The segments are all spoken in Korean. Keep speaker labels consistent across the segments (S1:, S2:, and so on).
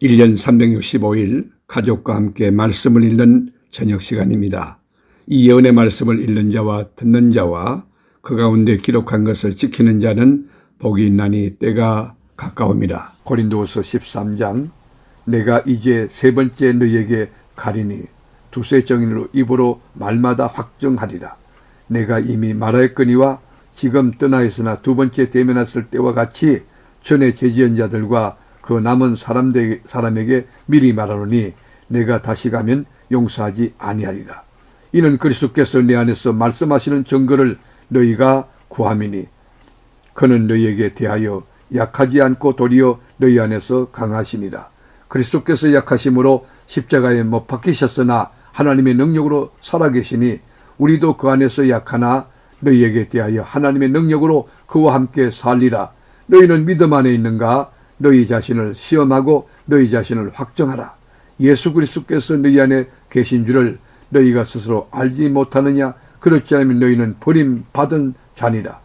S1: 1년 365일 가족과 함께 말씀을 읽는 저녁 시간입니다. 이 예언의 말씀을 읽는 자와 듣는 자와 그 가운데 기록한 것을 지키는 자는 복이 있나니 때가 가까웁니다. 고린도후서 13장 내가 이제 세 번째 너희에게 가리니 두세 정인으로 입으로 말마다 확정하리라. 내가 이미 말하였거니와 지금 떠나 있으나 두 번째 대면했을 때와 같이 전에 제지은 자들과 그 남은 사람에게 미리 말하노니 내가 다시 가면 용서하지 아니하리라. 이는 그리스도께서 내 안에서 말씀하시는 증거를 너희가 구함이니 그는 너희에게 대하여 약하지 않고 도리어 너희 안에서 강하시니라. 그리스도께서 약하심으로 십자가에 못 박히셨으나 하나님의 능력으로 살아계시니 우리도 그 안에서 약하나 너희에게 대하여 하나님의 능력으로 그와 함께 살리라. 너희는 믿음 안에 있는가? 너희 자신을 시험하고 너희 자신을 확정하라. 예수 그리스도께서 너희 안에 계신 줄을 너희가 스스로 알지 못하느냐? 그렇지 않으면 너희는 버림받은 자니라.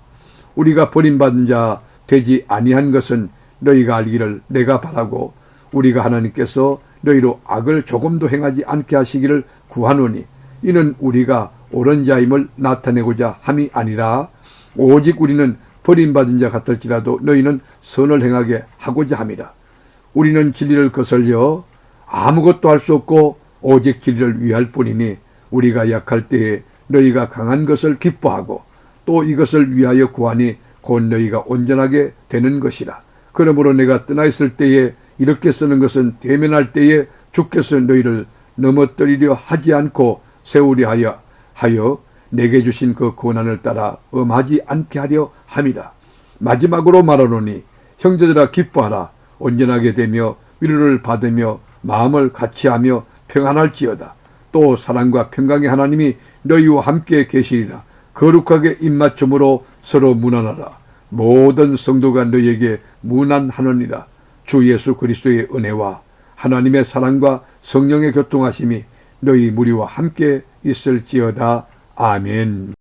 S1: 우리가 버림받은 자 되지 아니한 것은 너희가 알기를 내가 바라고 우리가 하나님께서 너희로 악을 조금도 행하지 않게 하시기를 구하노니 이는 우리가 옳은 자임을 나타내고자 함이 아니라 오직 우리는 버림받은 자 같을지라도 너희는 선을 행하게 하고자 함이라. 우리는 진리를 거슬려 아무것도 할 수 없고 오직 진리를 위할 뿐이니 우리가 약할 때에 너희가 강한 것을 기뻐하고 또 이것을 위하여 구하니 곧 너희가 온전하게 되는 것이라. 그러므로 내가 떠나 있을 때에 이렇게 쓰는 것은 대면할 때에 주께서 너희를 넘어뜨리려 하지 않고 세우려 하여 내게 주신 그 권한을 따라 엄하지 않게 하려 함이라. 마지막으로 말하노니 형제들아 기뻐하라. 온전하게 되며 위로를 받으며 마음을 같이하며 평안할지어다. 또 사랑과 평강의 하나님이 너희와 함께 계시리라. 거룩하게 입맞춤으로 서로 문안하라. 모든 성도가 너희에게 문안하느니라. 주 예수 그리스도의 은혜와 하나님의 사랑과 성령의 교통하심이 너희 무리와 함께 있을지어다. 아멘.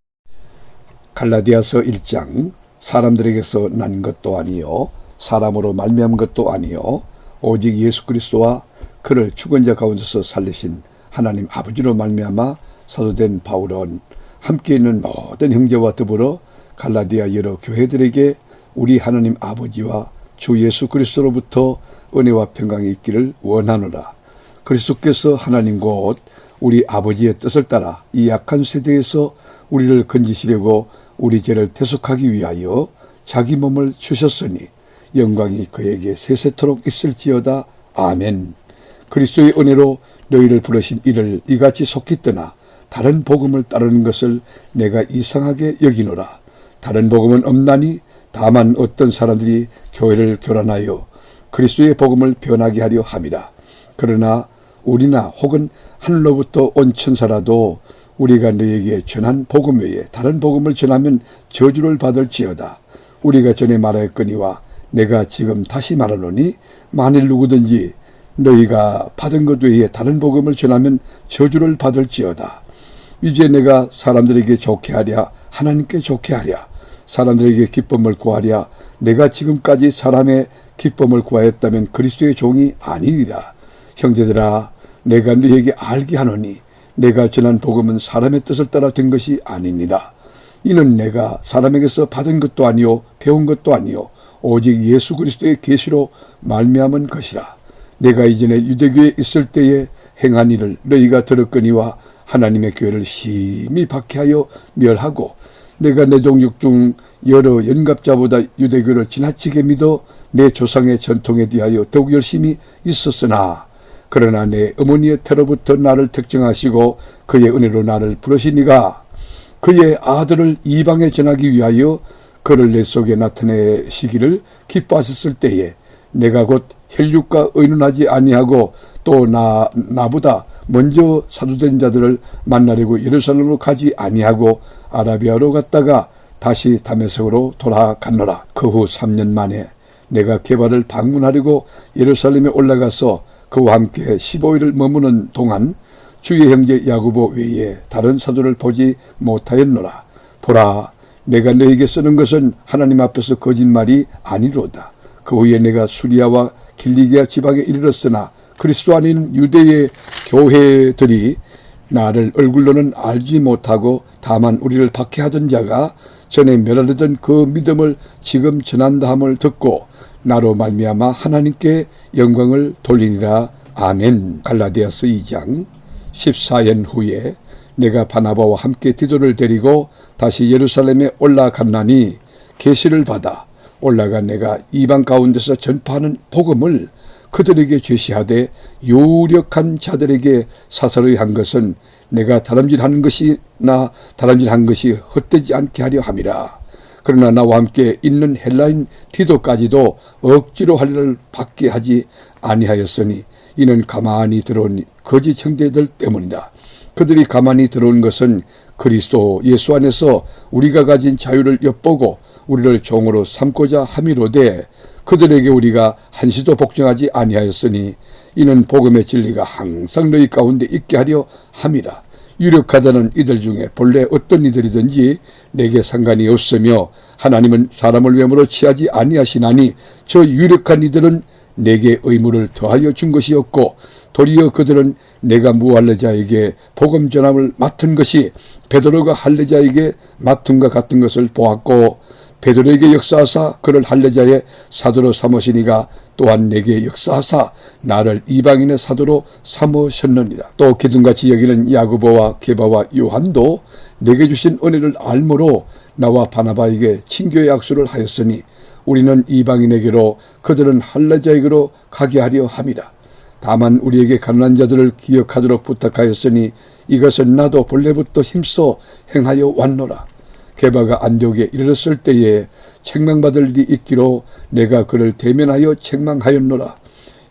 S1: 갈라디아서 1장 사람들에게서 난 것도 아니요 사람으로 말미암은 것도 아니요 오직 예수 그리스도와 그를 죽은 자 가운데서 살리신 하나님 아버지로 말미암아 사도된 바울은 함께 있는 모든 형제와 더불어 갈라디아 여러 교회들에게 우리 하나님 아버지와 주 예수 그리스도로부터 은혜와 평강이 있기를 원하노라. 그리스도께서 하나님 곧 우리 아버지의 뜻을 따라 이 약한 세대에서 우리를 건지시려고 우리 죄를 대속하기 위하여 자기 몸을 주셨으니 영광이 그에게 세세토록 있을지어다. 아멘. 그리스도의 은혜로 너희를 부르신 이를 이같이 속히 떠나 다른 복음을 따르는 것을 내가 이상하게 여기노라. 다른 복음은 없나니 다만 어떤 사람들이 교회를 교란하여 그리스도의 복음을 변하게 하려 함이라. 그러나 우리나 혹은 하늘로부터 온 천사라도 우리가 너희에게 전한 복음 외에 다른 복음을 전하면 저주를 받을지어다. 우리가 전에 말하였거니와 내가 지금 다시 말하노니 만일 누구든지 너희가 받은 것 외에 다른 복음을 전하면 저주를 받을지어다. 이제 내가 사람들에게 좋게 하랴 하나님께 좋게 하랴 사람들에게 기쁨을 구하랴 내가 지금까지 사람의 기쁨을 구하였다면 그리스도의 종이 아니니라. 형제들아 내가 너희에게 알게 하노니 내가 전한 복음은 사람의 뜻을 따라 된 것이 아니니라. 이는 내가 사람에게서 받은 것도 아니요 배운 것도 아니요 오직 예수 그리스도의 계시로 말미암은 것이라. 내가 이전에 유대교에 있을 때에 행한 일을 너희가 들었거니와 하나님의 교회를 심히 박해하여 멸하고 내가 내 종족 중 여러 연갑자보다 유대교를 지나치게 믿어 내 조상의 전통에 대하여 더욱 열심히 있었으나 그러나 내 어머니의 태로부터 나를 특정하시고 그의 은혜로 나를 부르시니가 그의 아들을 이방에 전하기 위하여 그를 내 속에 나타내시기를 기뻐하셨을 때에 내가 곧 혈육과 의논하지 아니하고 또 나보다 먼저 사도된 자들을 만나려고 예루살렘으로 가지 아니하고 아라비아로 갔다가 다시 다메섹으로 돌아갔노라. 그 후 3년 만에 내가 게바를 방문하려고 예루살렘에 올라가서 그와 함께 15일을 머무는 동안 주의 형제 야고보 외에 다른 사도를 보지 못하였노라. 보라, 내가 너에게 쓰는 것은 하나님 앞에서 거짓말이 아니로다. 그 후에 내가 수리아와 길리기아 지방에 이르렀으나 그리스도 아닌 유대의 교회들이 나를 얼굴로는 알지 못하고 다만 우리를 박해하던 자가 전에 멸하려던 그 믿음을 지금 전한다함을 듣고 나로 말미암아 하나님께 영광을 돌리니라. 아멘. 갈라디아서 2장 14년 후에 내가 바나바와 함께 디도를 데리고 다시 예루살렘에 올라갔나니 계시를 받아 올라가 내가 이방 가운데서 전파하는 복음을 그들에게 제시하되 유력한 자들에게 사사로이 한 것은 내가 다름질한 것이 헛되지 않게 하려 함이라. 그러나 나와 함께 있는 헬라인 디도까지도 억지로 할 일을 받게 하지 아니하였으니 이는 가만히 들어온 거짓 형제들 때문이다. 그들이 가만히 들어온 것은 그리스도 예수 안에서 우리가 가진 자유를 엿보고 우리를 종으로 삼고자 함이로되 그들에게 우리가 한시도 복종하지 아니하였으니 이는 복음의 진리가 항상 너희 가운데 있게 하려 함이라. 유력하다는 이들 중에 본래 어떤 이들이든지 내게 상관이 없으며 하나님은 사람을 외모로 취하지 아니하시나니 저 유력한 이들은 내게 의무를 더하여 준 것이었고 도리어 그들은 내가 무할례자에게 복음 전함을 맡은 것이 베드로가 할례자에게 맡음과 같은 것을 보았고 베드로에게 역사하사 그를 할례자의 사도로 삼으시니가 또한 내게 역사하사 나를 이방인의 사도로 삼으셨느니라. 또 기둥같이 여기는 야고보와 게바와 요한도 내게 주신 은혜를 알므로 나와 바나바에게 친교의 약수를 하였으니 우리는 이방인에게로 그들은 할례자에게로 가게 하려 함이라. 다만 우리에게 가난한 자들을 기억하도록 부탁하였으니 이것은 나도 본래부터 힘써 행하여 왔노라. 게바가 안디옥에 이르렀을 때에 책망받을 일이 있기로 내가 그를 대면하여 책망하였노라.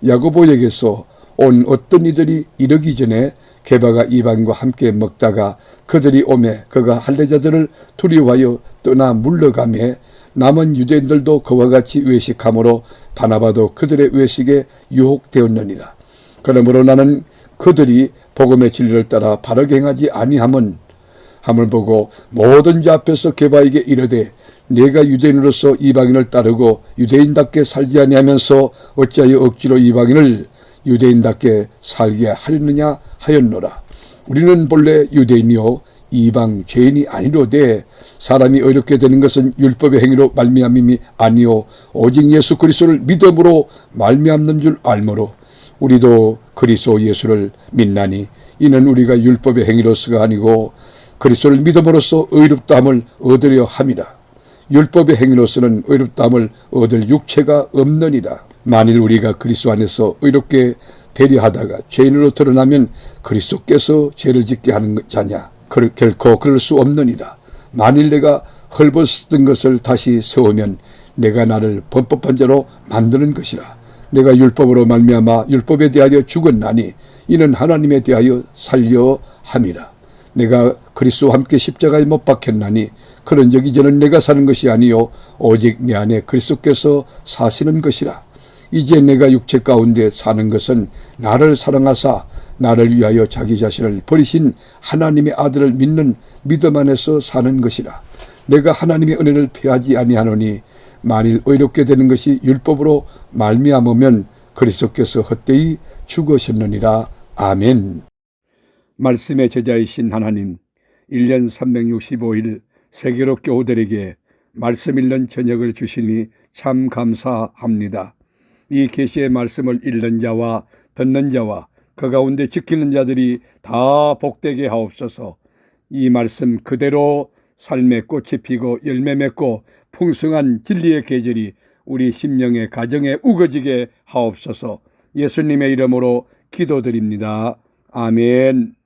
S1: 야고보에게서 온 어떤 이들이 이르기 전에 게바가 이방인과 함께 먹다가 그들이 오매 그가 할례자들을 두려워하여 떠나 물러가매 남은 유대인들도 그와 같이 외식하므로 바나바도 그들의 외식에 유혹되었느니라. 그러므로 나는 그들이 복음의 진리를 따라 바르게 행하지 아니함을 보고 모든 자 앞에서 게바에게 이르되 내가 유대인으로서 이방인을 따르고 유대인답게 살지 아니하면서 어찌하여 억지로 이방인을 유대인답게 살게 하려느냐 하였노라. 우리는 본래 유대인이요 이방 죄인이 아니로되 사람이 의롭게 되는 것은 율법의 행위로 말미암음이 아니요 오직 예수 그리스도를 믿음으로 말미암는 줄 알므로 우리도 그리스도 예수를 믿나니 이는 우리가 율법의 행위로서가 아니고 그리스도를 믿음으로써 의롭다함을 얻으려 함이라. 율법의 행위로서는 의롭다함을 얻을 육체가 없느니라. 만일 우리가 그리스도 안에서 의롭게 되려 하다가 죄인으로 드러나면 그리스도께서 죄를 짓게 하는 자냐? 결코 그럴 수 없느니라. 만일 내가 헐벗었던 것을 다시 세우면 내가 나를 범법한 자로 만드는 것이라. 내가 율법으로 말미암아 율법에 대하여 죽었나니 이는 하나님에 대하여 살려 함이라. 내가 그리스도와 함께 십자가에 못 박혔나니 그런 적 이제는 내가 사는 것이 아니요 오직 내 안에 그리스도께서 사시는 것이라. 이제 내가 육체 가운데 사는 것은 나를 사랑하사 나를 위하여 자기 자신을 버리신 하나님의 아들을 믿는 믿음 안에서 사는 것이라. 내가 하나님의 은혜를 피하지 아니하노니 만일 의롭게 되는 것이 율법으로 말미암으면 그리스도께서 헛되이 죽으셨느니라. 아멘. 말씀의 제자이신 하나님, 1년 365일 세계로 교우들에게 말씀 읽는 저녁을 주시니 참 감사합니다. 이 계시의 말씀을 읽는 자와 듣는 자와 그 가운데 지키는 자들이 다 복되게 하옵소서. 이 말씀 그대로 삶의 꽃이 피고 열매 맺고 풍성한 진리의 계절이 우리 심령의 가정에 우거지게 하옵소서. 예수님의 이름으로 기도드립니다. 아멘.